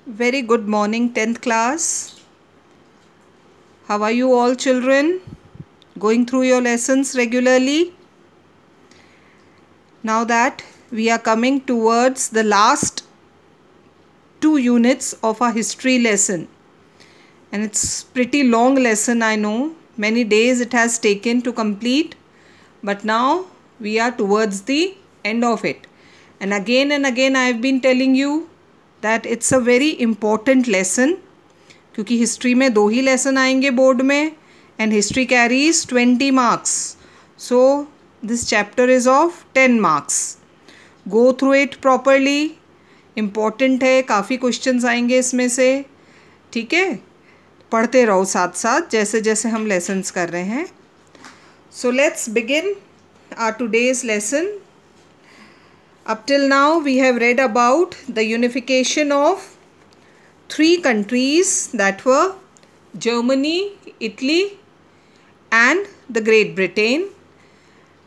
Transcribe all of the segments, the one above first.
Very good morning, 10th class. How are you all, children? Going through your lessons regularly? Now that we are coming towards the last 2 units of our history lesson, and it's pretty long lesson, I know. Many days it has taken to complete, but now we are towards the end of it. And again I have been telling you that it's a very important lesson, क्योंकि history में 2 ही lesson आएंगे board में, and history carries 20 marks. So this chapter is of 10 marks. Go through it properly. Important है, काफ़ी questions आएंगे इसमें से. ठीक है, पढ़ते रहो साथ साथ जैसे जैसे हम लेसन्स कर रहे हैं. So let's begin our today's lesson. Up till now we have read about the unification of 3 countries, that were Germany, Italy and the Great Britain.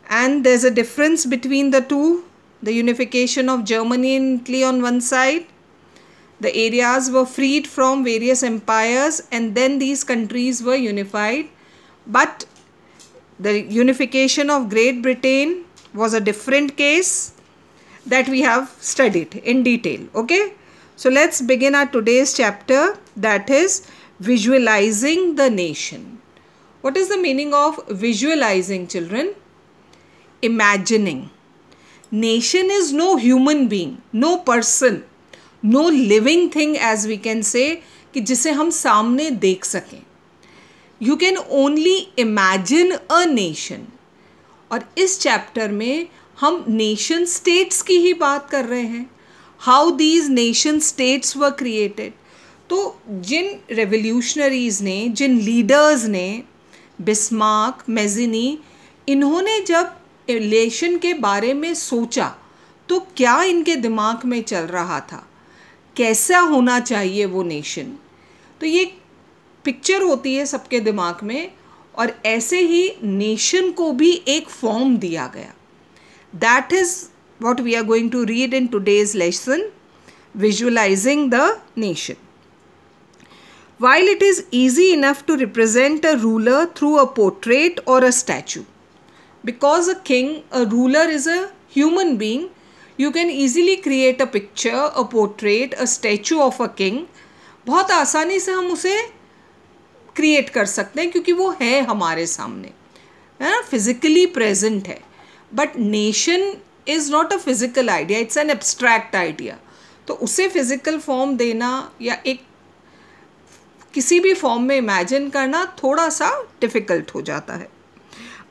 And there's a difference between the two. The unification of Germany and Italy on one side. The areas were freed from various empires and then these countries were unified. But the unification of Great Britain was a different case that we have studied in detail. Okay, so let's begin our today's chapter, that is visualizing the nation. What is the meaning of visualizing, children? Imagining. Nation is no human being, no person, no living thing as we can say, कि जिसे हम सामने देख सकें. You can only imagine a nation. और इस chapter में हम नेशन स्टेट्स की ही बात कर रहे हैं. How these nation states were created. तो जिन रेवोल्यूशनरीज़ ने, जिन लीडर्स ने, बिस्मार्क, मेज़िनी, इन्होंने जब नेशन के बारे में सोचा तो क्या इनके दिमाग में चल रहा था, कैसा होना चाहिए वो नेशन. तो ये पिक्चर होती है सबके दिमाग में, और ऐसे ही नेशन को भी एक फॉर्म दिया गया. That is what we are going to read in today's lesson, visualizing the nation. While it is easy enough to represent a ruler through a portrait or a statue, because a king, a ruler is a human being, you can easily create a picture, a portrait, a statue of a king. बहुत आसानी से हम उसे create कर सकते हैं क्योंकि वो है हमारे सामने, है ना, फिजिकली प्रेजेंट है. But nation is not a physical idea, it's an abstract idea. तो उसे फिज़िकल फॉर्म देना या एक किसी भी फॉर्म में इमेजिन करना थोड़ा सा डिफ़िकल्ट हो जाता है.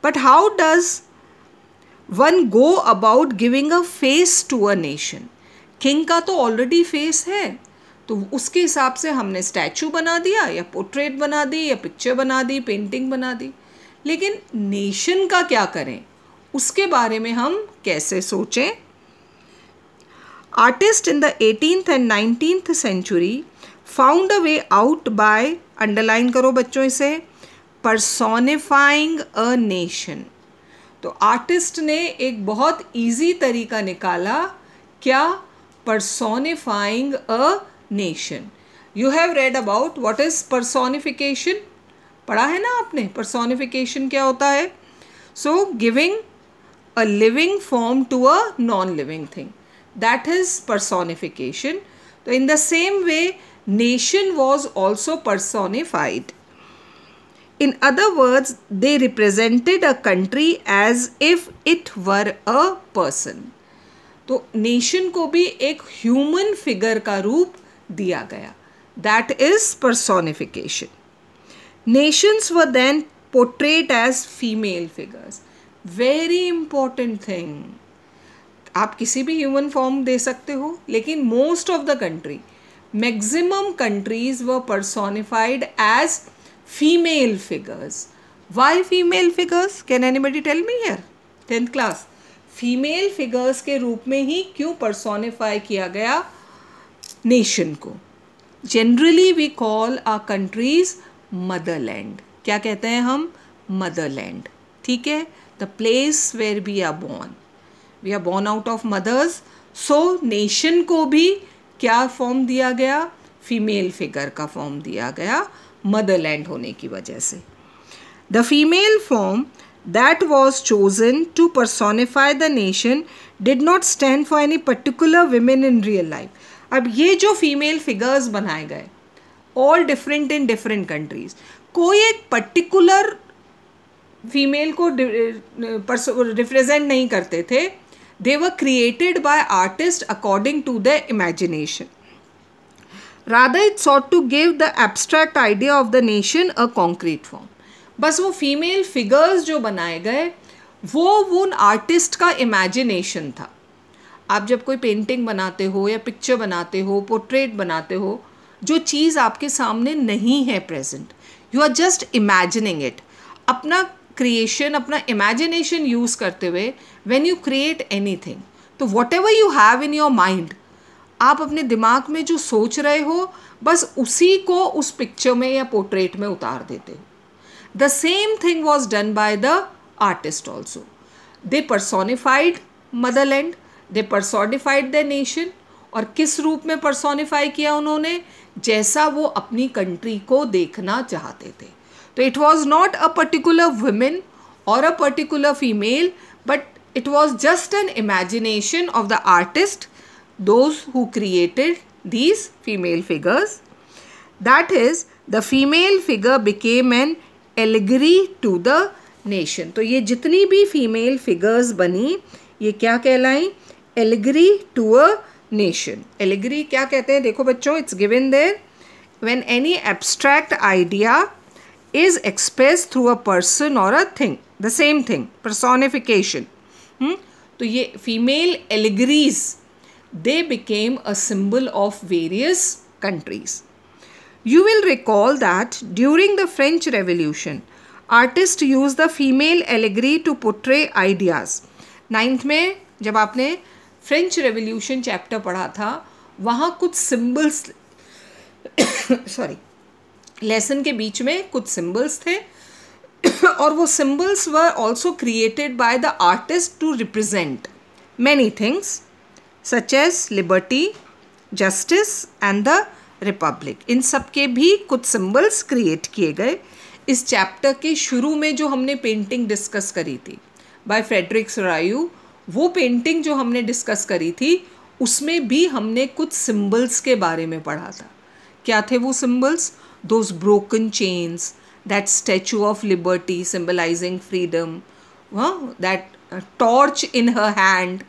But how does one go about giving a face to a nation. King का तो ऑलरेडी फेस है, तो उसके हिसाब से हमने स्टैचू बना दिया या पोर्ट्रेट बना दी या पिक्चर बना दी, पेंटिंग बना दी. लेकिन नेशन का क्या करें, उसके बारे में हम कैसे सोचें. Artist in the 18th and 19th century found a way out by, underline करो बच्चों इसे, पर्सोनिफाइंग अ नेशन. तो आर्टिस्ट ने एक बहुत इजी तरीका निकाला. क्या? Personifying a nation. You have read about what is personification. पढ़ा है ना आपने पर्सोनिफिकेशन क्या होता है. So giving a living form to a non-living thing, that is personification. So in the same way nation was also personified. In other words, they represented a country as if it were a person. तो nation को भी एक human figure का रूप दिया गया, that is personification. Nations were then portrayed as female figures. Very important thing. आप किसी भी ह्यूमन फॉर्म दे सकते हो, लेकिन most of the country, maximum countries were personified as female figures. Why female figures? Can anybody tell me here? 10th class, female figures के रूप में ही क्यों पर्सोनिफाई किया गया नेशन को? Generally we call our countries motherland. क्या कहते हैं हम? मदरलैंड. ठीक है, the place where we are born. We are born out of mothers. So nation को भी क्या फॉर्म दिया गया? फीमेल फिगर का फॉर्म दिया गया मदरलैंड होने की वजह से. The female form that was chosen to personify the nation did not stand for any particular women in real life. अब ये जो फीमेल फिगर्स बनाए गए all different in different countries, कोई एक पर्टिकुलर फीमेल को रिप्रेजेंट नहीं करते थे. They were created by artist according to the imagination. Rather it sought to give the abstract idea of the nation a concrete form. बस वो female figures जो बनाए गए वो उन आर्टिस्ट का इमेजिनेशन था. आप जब कोई पेंटिंग बनाते हो या पिक्चर बनाते हो, पोर्ट्रेट बनाते हो, जो चीज़ आपके सामने नहीं है present, you are just imagining it. अपना क्रिएशन, अपना इमेजिनेशन यूज़ करते हुए व्हेन यू क्रिएट एनीथिंग, तो whatever you have in your mind, आप अपने दिमाग में जो सोच रहे हो बस उसी को उस पिक्चर में या पोर्ट्रेट में उतार देते हो. The same thing was done by the artist also. They personified motherland, they personified their nation. और किस रूप में पर्सोनिफाई किया उन्होंने, जैसा वो अपनी कंट्री को देखना चाहते थे. तो it was not a particular women और a particular female, but it was just an imagination of the artist, those who created these female figures. That is the female figure became an allegory to the nation. तो ये जितनी भी female figures बनी ये क्या कहलाई, allegory to a nation. Allegory क्या कहते हैं, देखो बच्चों, it's given there, when any abstract idea is express through a person और a thing, the same thing, personification. तो ये female allegories, they became a symbol of various countries. You will recall that during the French Revolution, artists used the female allegory to portray ideas. 9th में जब आपने French revolution chapter पढ़ा था, वहाँ कुछ symbols sorry lesson के बीच में कुछ सिम्बल्स थे और वो symbols were also created by the artist to represent many things such as liberty, justice and the republic. इन सब के भी कुछ सिंबल्स क्रिएट किए गए. इस चैप्टर के शुरू में जो हमने पेंटिंग डिस्कस करी थी बाय फ्रेडरिक सोरायू, वो पेंटिंग जो हमने डिस्कस करी थी उसमें भी हमने कुछ सिंबल्स के बारे में पढ़ा था. क्या थे वो symbols, those broken chains, that statue of liberty symbolising freedom, that torch in her hand.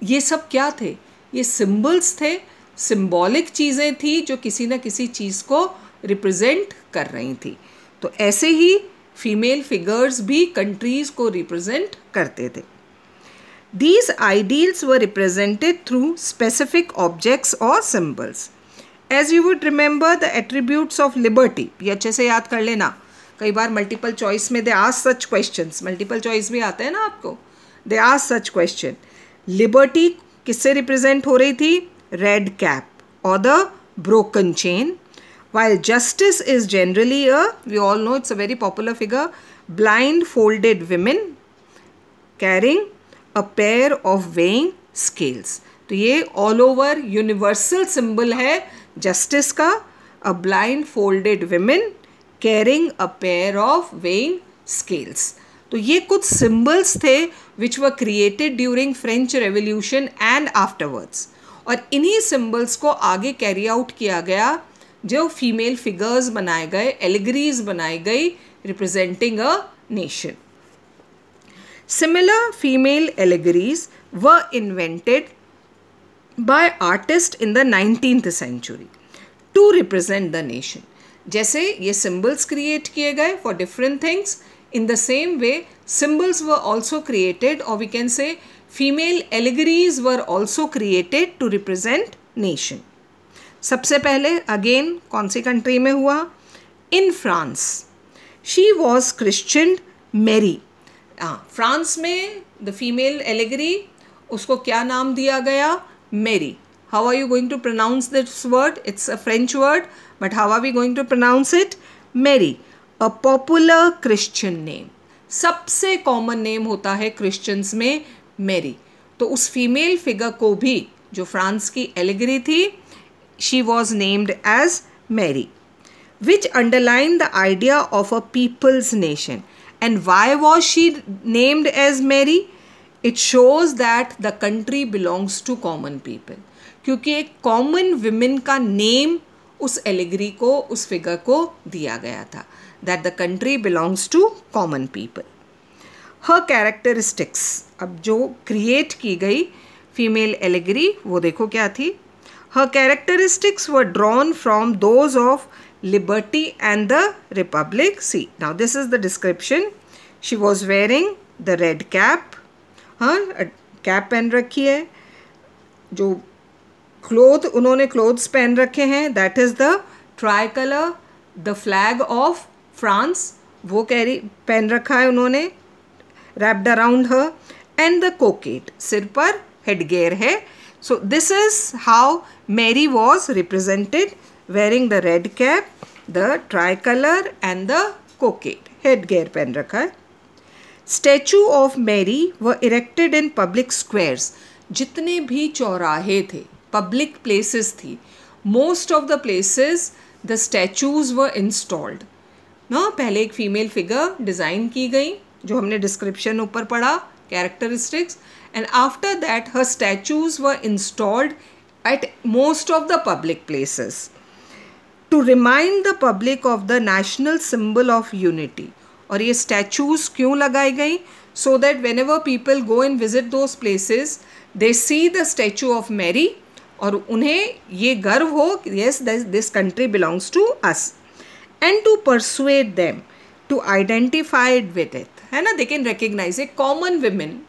ये सब क्या थे, ये सिंबल्स थे, सिंबॉलिक चीज़ें थी जो किसी न किसी चीज़ को रिप्रेजेंट कर रही थी. तो ऐसे ही फीमेल फिगर्स भी कंट्रीज़ को रिप्रेजेंट करते थे. These ideals were represented through specific objects or symbols. As you would remember the attributes of liberty, ये अच्छे से याद कर लेना. कई बार मल्टीपल चॉइस में they ask such questions, multiple choice भी आते हैं ना आपको, they ask such question. Liberty किससे रिप्रेजेंट हो रही थी, red cap or the broken chain, while justice is generally we all know it's a very popular figure, blindfolded women carrying a pair of weighing scales. तो ये all over universal symbol है justice का, a blindfolded women carrying a pair of weighing scales. तो ये कुछ symbols थे which were created during French Revolution and afterwards. और इन्हीं सिम्बल्स को आगे कैरी आउट किया गया, जो फीमेल फिगर्स बनाए गए, एलिगरीज बनाई गई representing a nation. Similar female allegories were invented by artist in the 19th century to represent the nation. जैसे ये सिम्बल्स क्रिएट किए गए for different things, in the same way symbols were also created, और we can say female allegories were also created to represent nation. सबसे पहले again कौन सी country में हुआ, in France. She was Christian Marie. France में the female allegory, उसको क्या नाम दिया गया, Marie. How are you going to pronounce this word, it's a French word, but how are we going to pronounce it, Marie. A popular Christian name, सबसे common name होता है Christians में Mary. तो उस फीमेल फिगर को भी, जो France की एलिगरी थी, she was named as Mary, which underlined the idea of a people's nation. And why was she named as Mary? It shows that the country belongs to common people. क्योंकि एक common women का name उस allegory को, उस figure को दिया गया था, that the country belongs to common people. Her characteristics, अब जो क्रिएट की गई फीमेल एलिगरी वो देखो क्या थी. हर characteristics were drawn from those of liberty and the republic. See now this is the description. She was wearing the red cap, हाँ कैप पहन रखी है. जो क्लोथ, उन्होंने क्लोथ्स पहन रखे हैं, that is the tricolour, the flag of France, वो पहन रखा है उन्होंने, wrapped around her. And the cockade, सिर पर हेडगेयर है. So this is how Marie was represented, wearing the red cap, the tricolour and the cockade, headgear पहन रखा है. Statue of Marie were erected in public squares. जितने भी चौराहे थे, पब्लिक प्लेसेस थी, most of the places the statues were installed ना. पहले एक फीमेल फिगर डिज़ाइन की गई, जो हमने डिस्क्रिप्शन ऊपर पढ़ा, characteristics, and after that her statues were installed at most of the public places to remind the public of the national symbol of unity. और ये स्टैचूज क्यों लगाई गई? So that whenever people go and visit those places they see the statue of Marie, और उन्हें ये गर्व हो कि yes this country belongs to us, and to persuade them to identified with it, है ना. They can recognise a common women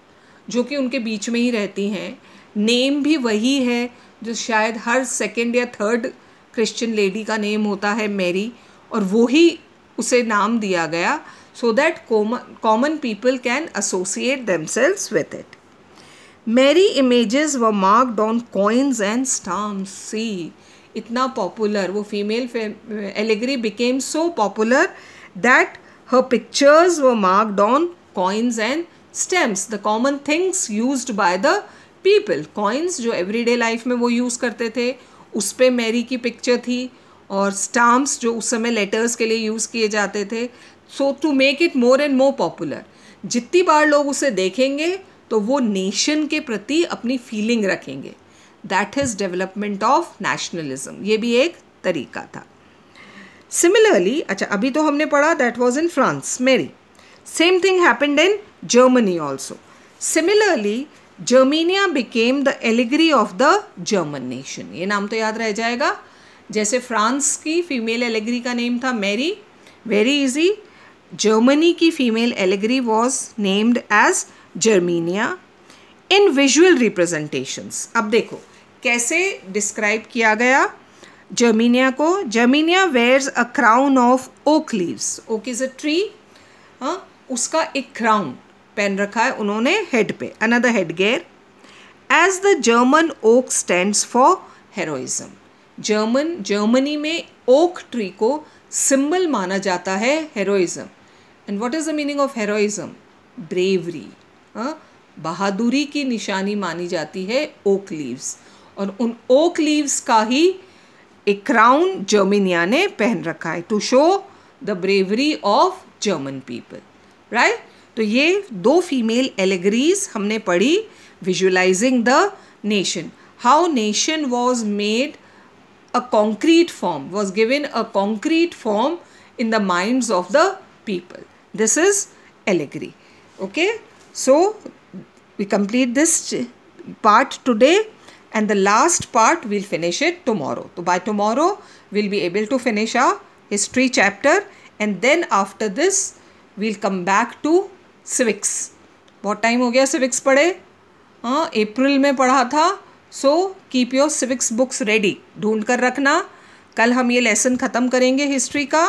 जो कि उनके बीच में ही रहती हैं. नेम भी वही है जो शायद हर सेकेंड या थर्ड क्रिश्चियन लेडी का नेम होता है, मैरी, और वो ही उसे नाम दिया गया, so that common people can associate themselves with it. Mary images were marked on coins and stamps. See, इतना popular, वो female allegory became so popular that her pictures were marked on coins and stamps, the common things used by the people. Coins जो everyday life में वो use करते थे, उस पे Mary की पिक्चर थी, और स्टाम्प्स जो उस समय लेटर्स के लिए यूज़ किए जाते थे. So to make it more and more popular, जितनी बार लोग उसे देखेंगे तो वो नेशन के प्रति अपनी फीलिंग रखेंगे. That is development of nationalism. ये भी एक तरीका था. सिमिलरली, अच्छा अभी तो हमने पढ़ा that was in France, Marie. Same thing happened in Germany also. Similarly Germania became the allegory of the German nation. ये नाम तो याद रह जाएगा. जैसे फ्रांस की फीमेल एलिगरी का नेम था मैरी, वेरी इजी. जर्मनी की female allegory was named as Germania. In visual representations, अब देखो कैसे डिस्क्राइब किया गया जर्मीनिया को. Germania wears a crown of oak leaves. Oak is a tree, हाँ, उसका एक क्राउन पहन रखा है उन्होंने हेड पे, another headgear. As the German oak stands for heroism. Germany में ओक ट्री को सिंबल माना जाता है heroism. And what is the meaning of heroism? Bravery, बहादुरी की निशानी मानी जाती है ओक लीव्स. और उन ओक लीव्स का ही एक क्राउन जर्मनिया ने पहन रखा है to show the bravery of German people, right. तो ये दो फीमेल एलिगरीज हमने पढ़ी, visualising the nation, how nation was made a concrete form, was given a concrete form in the minds of the people. This is allegory. Okay, so we complete this part today, and the last part we'll finish it tomorrow. So by tomorrow we'll be able to finish our history chapter, and then after this we'll come back to civics. बहुत time हो गया civics पढ़े, हाँ अप्रैल में पढ़ा था. So keep your civics books ready, ढूंढ कर रखना. कल हम ये लेसन ख़त्म करेंगे हिस्ट्री का,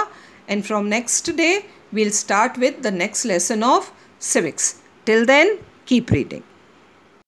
and from next day we'll start with the next lesson of civics. Till then, keep reading.